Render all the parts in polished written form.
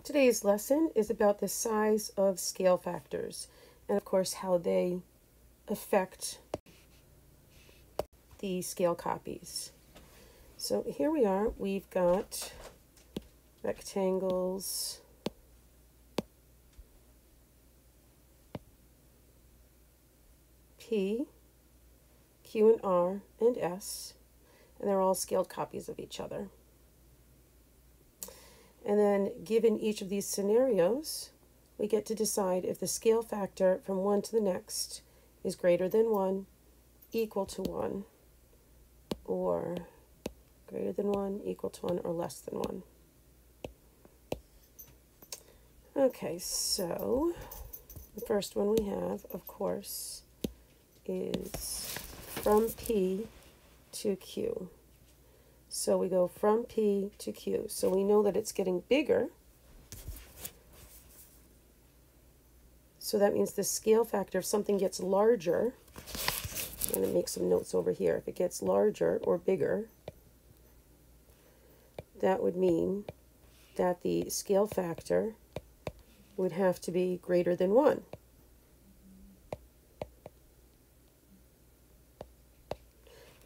Today's lesson is about the size of scale factors and, of course, how they affect the scale copies. So here we are. We've got rectangles P, Q and R, and S, and they're all scaled copies of each other. And then, given each of these scenarios, we get to decide if the scale factor from one to the next is greater than 1, equal to 1, or greater than 1, equal to 1, or less than 1. Okay, so the first one we have, of course, is from P to Q. So we go from P to Q. So we know that it's getting bigger. So that means the scale factor, if something gets larger, I'm going to make some notes over here. If it gets larger or bigger, that would mean that the scale factor would have to be greater than 1.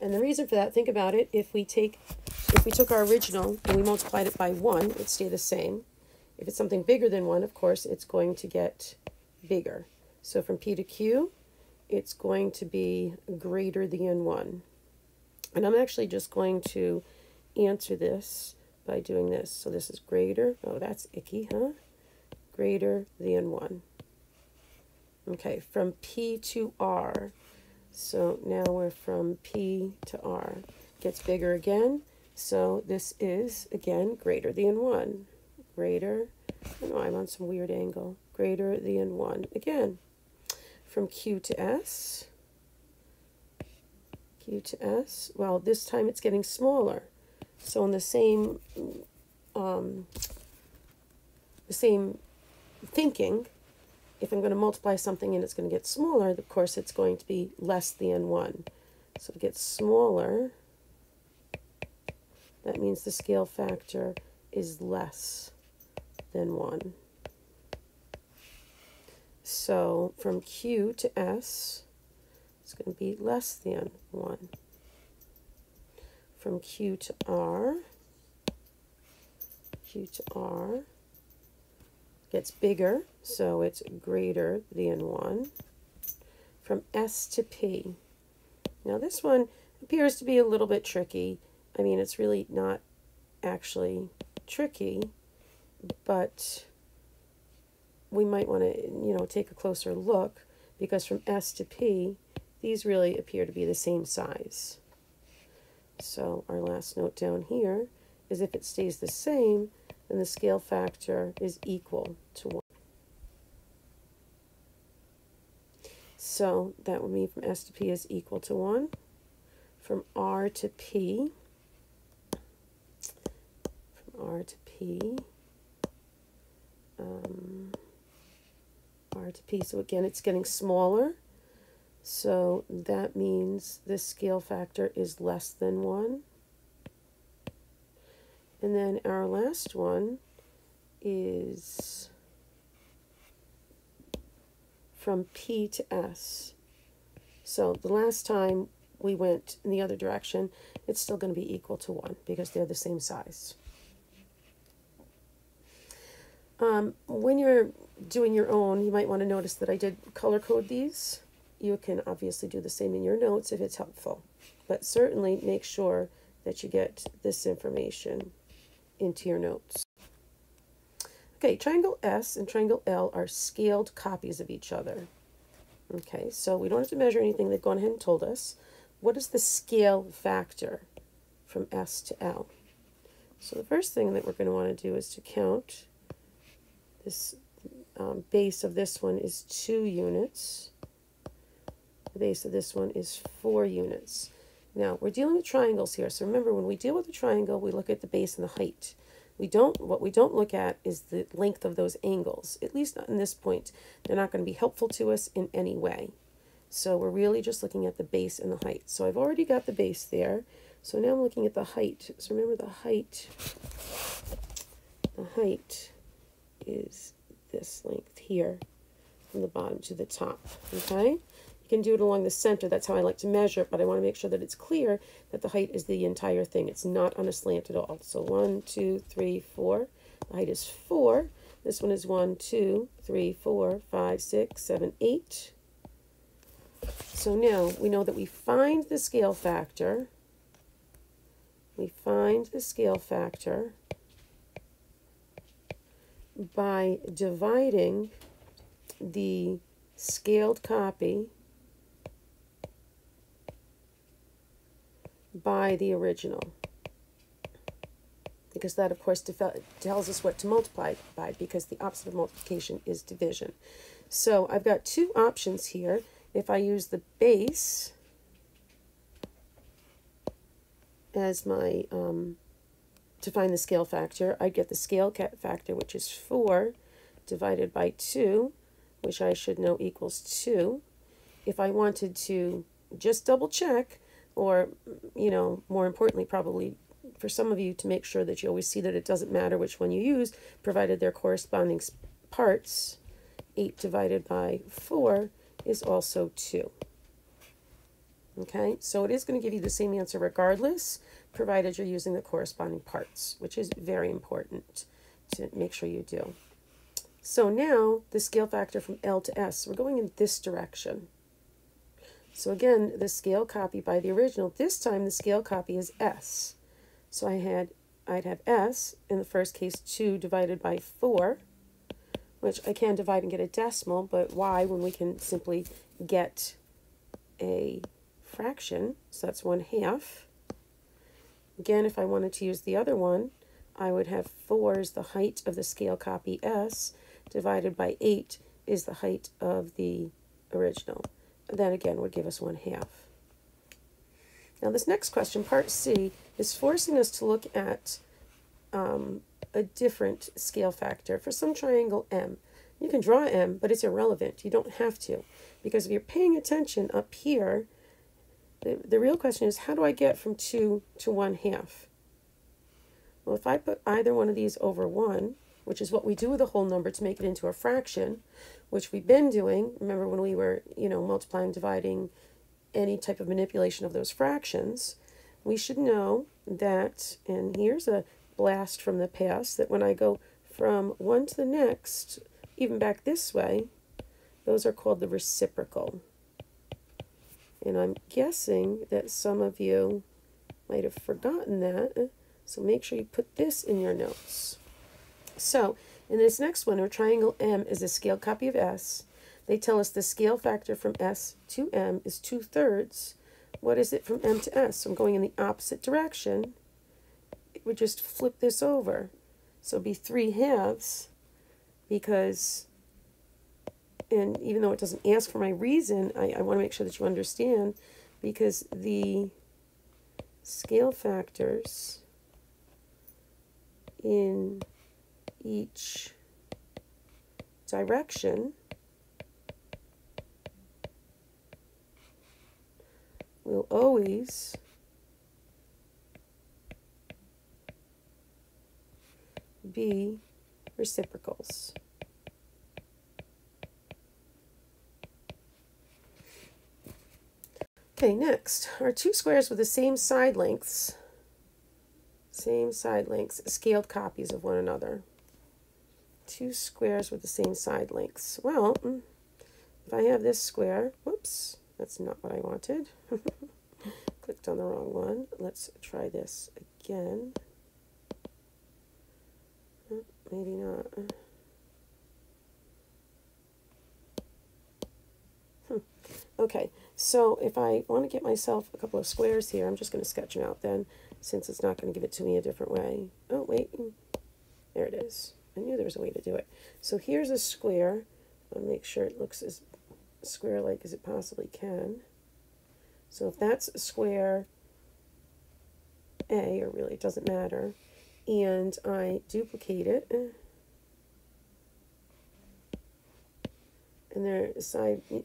And the reason for that, think about it, if we took our original and we multiplied it by 1, it would stay the same. If it's something bigger than 1, of course, it's going to get bigger. So from P to Q, it's going to be greater than 1. And I'm actually just going to answer this by doing this. So this is greater. Oh, that's icky, huh? Greater than 1. Okay, from P to R. So now we're from P to R. Gets bigger again. So this is, again, greater than 1. Greater, I know I'm on some weird angle. Greater than 1. Again, from Q to S. Q to S. Well, this time it's getting smaller. So in the same thinking, if I'm going to multiply something and it's going to get smaller, of course it's going to be less than 1. So if it gets smaller, that means the scale factor is less than 1. So from Q to S, it's going to be less than 1. From Q to R gets bigger, so it's greater than 1. From S to P. Now this one appears to be a little bit tricky. I mean, it's really not actually tricky, but we might want to, take a closer look, because from S to P, these really appear to be the same size. So our last note down here is if it stays the same, then the scale factor is equal to 1. So that would mean from S to P is equal to 1. From R to P, R to P, so again it's getting smaller, so that means this scale factor is less than 1. And then our last one is from P to S. So the last time we went in the other direction, it's still going to be equal to 1 because they're the same size. When you're doing your own, you might want to notice that I did color code these. You can obviously do the same in your notes if it's helpful, but certainly make sure that you get this information into your notes. Okay, triangle S and triangle L are scaled copies of each other. Okay, so we don't have to measure anything. They've gone ahead and told us. What is the scale factor from S to L? So the first thing that we're going to want to do is to count. This base of this one is 2 units. The base of this one is 4 units. Now, we're dealing with triangles here. So remember, when we deal with a triangle, we look at the base and the height. What we don't look at is the length of those angles, at least not in this point. They're not going to be helpful to us in any way. So we're really just looking at the base and the height. So I've already got the base there. So now I'm looking at the height. So remember, the height is this length here from the bottom to the top, okay? You can do it along the center. That's how I like to measure it, but I want to make sure that it's clear that the height is the entire thing. It's not on a slant at all. So 1, 2, 3, 4. The height is 4. This one is 1, 2, 3, 4, 5, 6, 7, 8. So now we know that we find the scale factor. We find the scale factor by dividing the scaled copy by the original, because that of course tells us what to multiply by, because the opposite of multiplication is division. So I've got two options here. If I use the base as my to find the scale factor, I get the scale factor, which is 4 divided by 2, which I should know equals 2. If I wanted to just double check, or, you know, more importantly, probably for some of you, to make sure that you always see that it doesn't matter which one you use, provided their corresponding parts, 8 divided by 4 is also 2. Okay, so it is going to give you the same answer regardless, provided you're using the corresponding parts, which is very important to make sure you do. So now the scale factor from L to S, we're going in this direction. So again, the scale copy by the original. This time the scale copy is S. So I'd have S, in the first case 2 divided by 4, which I can divide and get a decimal, but why when we can simply get a fraction? So that's 1/2. Again, if I wanted to use the other one, I would have 4 is the height of the scale copy S, divided by 8 is the height of the original. And that again would give us 1/2. Now this next question, part C, is forcing us to look at a different scale factor for some triangle M. You can draw M, but it's irrelevant. You don't have to, because if you're paying attention up here, the real question is, how do I get from 2 to 1/2? Well, if I put either one of these over 1, which is what we do with a whole number to make it into a fraction, which we've been doing, remember when we were, you know, multiplying, dividing, any type of manipulation of those fractions, we should know that, and here's a blast from the past, that when I go from one to the next, even back this way, those are called the reciprocal. And I'm guessing that some of you might have forgotten that, so make sure you put this in your notes. So in this next one, our triangle M is a scale copy of S. They tell us the scale factor from S to M is 2/3. What is it from M to S? So I'm going in the opposite direction. It would just flip this over. So it'd be 3/2, because, and even though it doesn't ask for my reason, I want to make sure that you understand, because the scale factors in each direction will always be reciprocals. Okay, next, are two squares with the same side lengths, scaled copies of one another. Two squares with the same side lengths. Well, if I have this square, whoops, that's not what I wanted. Clicked on the wrong one. Let's try this again. Maybe not. Okay, so if I want to get myself a couple of squares here, I'm just going to sketch them out then, since it's not going to give it to me a different way. Oh, wait. There it is. I knew there was a way to do it. So here's a square. I'll make sure it looks as square-like as it possibly can. So if that's square A, or really it doesn't matter, and I duplicate it, and they're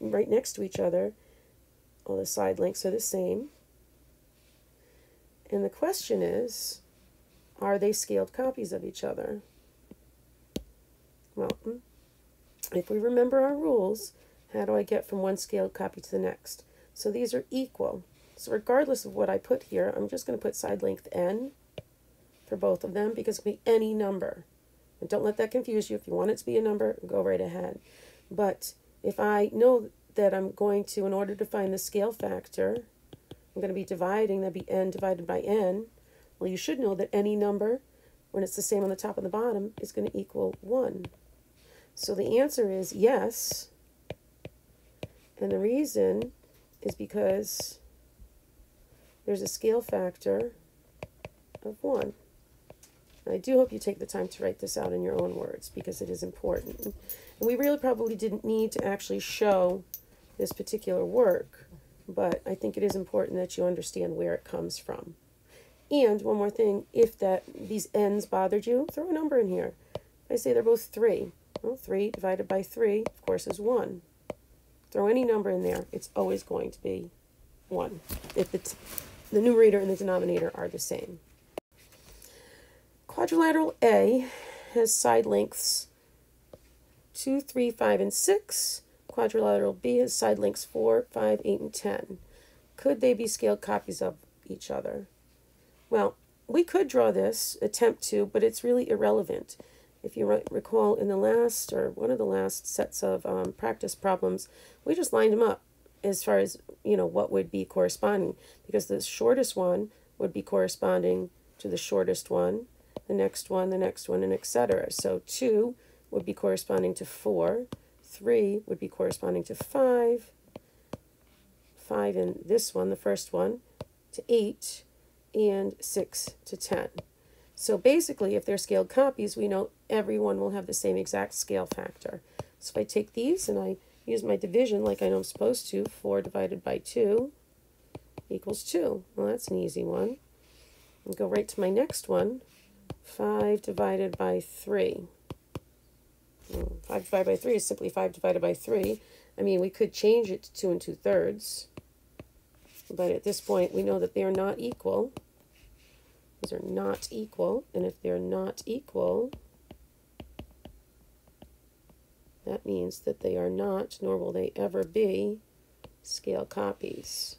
right next to each other, all the side lengths are the same. And the question is, are they scaled copies of each other? Well, if we remember our rules, how do I get from one scaled copy to the next? So these are equal. So regardless of what I put here, I'm just going to put side length n for both of them because it can be any number. And don't let that confuse you. If you want it to be a number, go right ahead. But if I know that I'm going to, in order to find the scale factor, I'm going to be dividing, that'd be n divided by n. Well, you should know that any number, when it's the same on the top and the bottom, is going to equal 1. So the answer is yes. And the reason is because there's a scale factor of 1. And I do hope you take the time to write this out in your own words because it is important. And we really probably didn't need to actually show this particular work, but I think it is important that you understand where it comes from. And one more thing, if these n's bothered you, throw a number in here. I say they're both 3. Well, 3 divided by 3, of course, is 1. Throw any number in there, it's always going to be 1 if the numerator and the denominator are the same. Quadrilateral A has side lengths 2, 3, 5, and 6. Quadrilateral B has side lengths 4, 5, 8, and 10. Could they be scaled copies of each other? Well, we could draw this, attempt to, but it's really irrelevant. If you recall in the last, or one of the last sets of practice problems, we just lined them up as far as, what would be corresponding. Because the shortest one would be corresponding to the shortest one, the next one, and etc. So 2 would be corresponding to 4, 3 would be corresponding to 5, 5 in this one, the first one, to 8, and 6 to 10. So basically, if they're scaled copies, we know everyone will have the same exact scale factor. So if I take these and I use my division like I know I'm supposed to, 4 divided by 2 equals 2. Well, that's an easy one. And go right to my next one, 5 divided by 3. 5 divided by 3 is simply 5 divided by 3. I mean, we could change it to 2 2/3. But at this point, we know that they are not equal. These are not equal, and if they're not equal, that means that they are not, nor will they ever be, scale copies.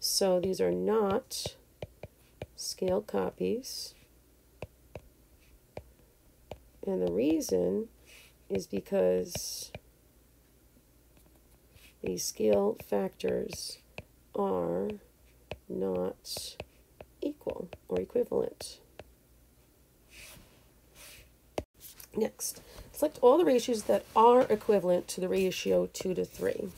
So these are not scale copies, and the reason is because these scale factors are not equal or equivalent. Next, select all the ratios that are equivalent to the ratio 2 to 3.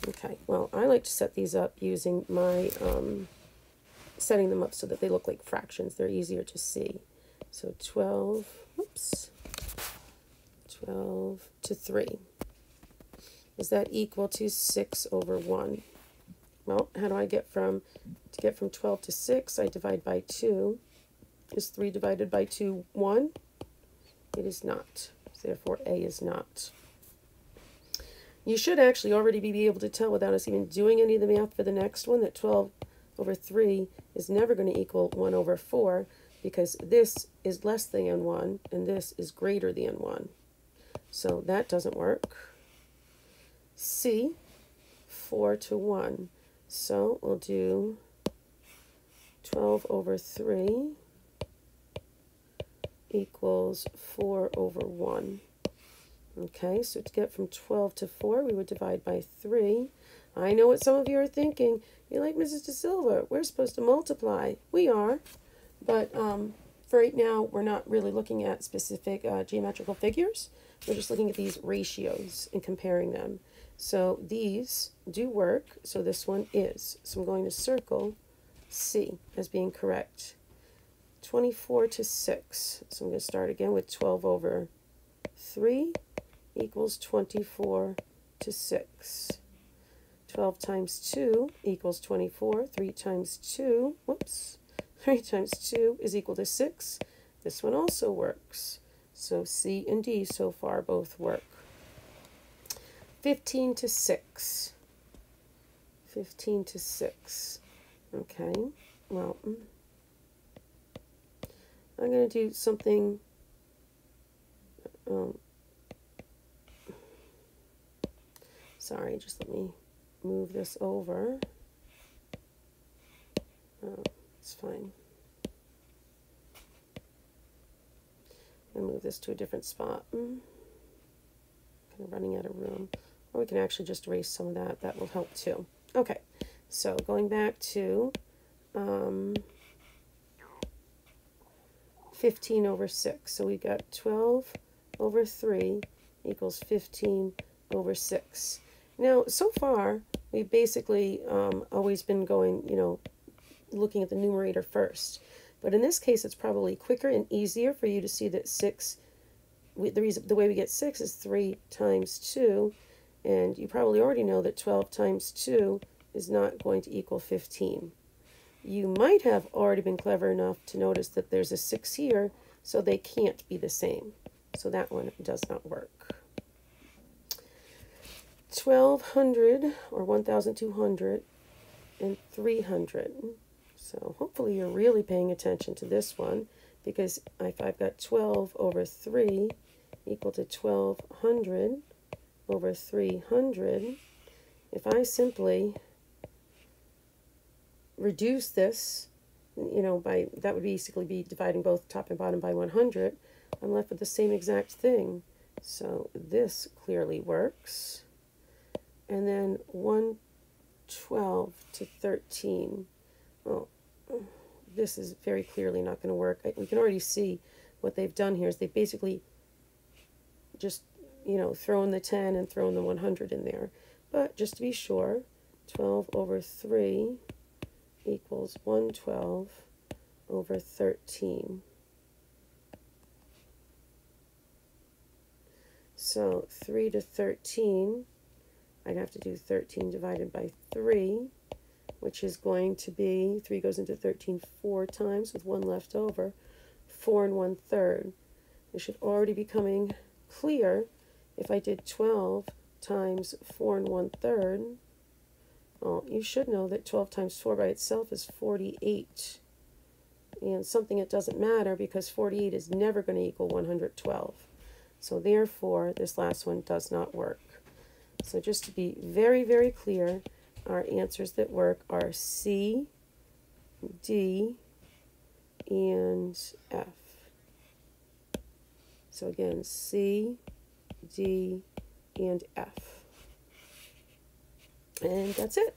Okay, well, I like to set these up using my, setting them up so that they look like fractions. They're easier to see. So 12 to 3. Is that equal to 6 over 1? Well, how do I get from 12 to 6, I divide by 2. Is 3 divided by 2 1? It is not. Therefore, A is not. You should actually already be able to tell without us even doing any of the math for the next one that 12 over 3 is never going to equal 1 over 4 because this is less than 1 and this is greater than 1. So that doesn't work. C, 4 to 1. So we'll do 12 over 3 equals 4 over 1. Okay, so to get from 12 to 4, we would divide by 3. I know what some of you are thinking. You're like, Mrs. De Silva, we're supposed to multiply. We are, but for right now, we're not really looking at specific geometrical figures. We're just looking at these ratios and comparing them. So these do work, so this one is. So I'm going to circle C as being correct. 24 to 6. So I'm going to start again with 12 over 3 equals 24 to 6. 12 times 2 equals 24. 3 times 2, 3 times 2 is equal to 6. This one also works. So C and D so far both work. 15 to 6. 15 to 6. Okay, well, I'm going to do something Um, sorry, just let me move this over. It's fine. And move this to a different spot. Kind of running out of room. Or we can actually just erase some of that. That will help too. Okay, so going back to 15 over 6. So we got 12 over 3 equals 15 over 6. Now, so far, we've basically always been going, looking at the numerator first. But in this case, it's probably quicker and easier for you to see that 6, the way we get 6 is 3 times 2. And you probably already know that 12 times 2 is not going to equal 15. You might have already been clever enough to notice that there's a 6 here, so they can't be the same. So that one does not work. 1,200 or 1,200 and 300. So hopefully you're really paying attention to this one, because if I've got 12 over 3 equal to 1,200 over 300, if I simply reduce this, by that would basically be dividing both top and bottom by 100, I'm left with the same exact thing. So this clearly works. And then 112 to 13. Well, this is very clearly not going to work. We can already see what they've done here is they basically just, thrown the 10 and thrown the 100 in there. But just to be sure, 12 over 3 equals 112 over 13. So 3 to 13, I'd have to do 13 divided by 3, which is going to be, 3 goes into 13 4 times with 1 left over, 4 1/3. It should already be coming clear if I did 12 times 4 1/3. Well, you should know that 12 times 4 by itself is 48. And something that doesn't matter because 48 is never going to equal 112. So therefore, this last one does not work. So just to be very, very clear, our answers that work are C, D, and F. So again, C, D, and F. And that's it.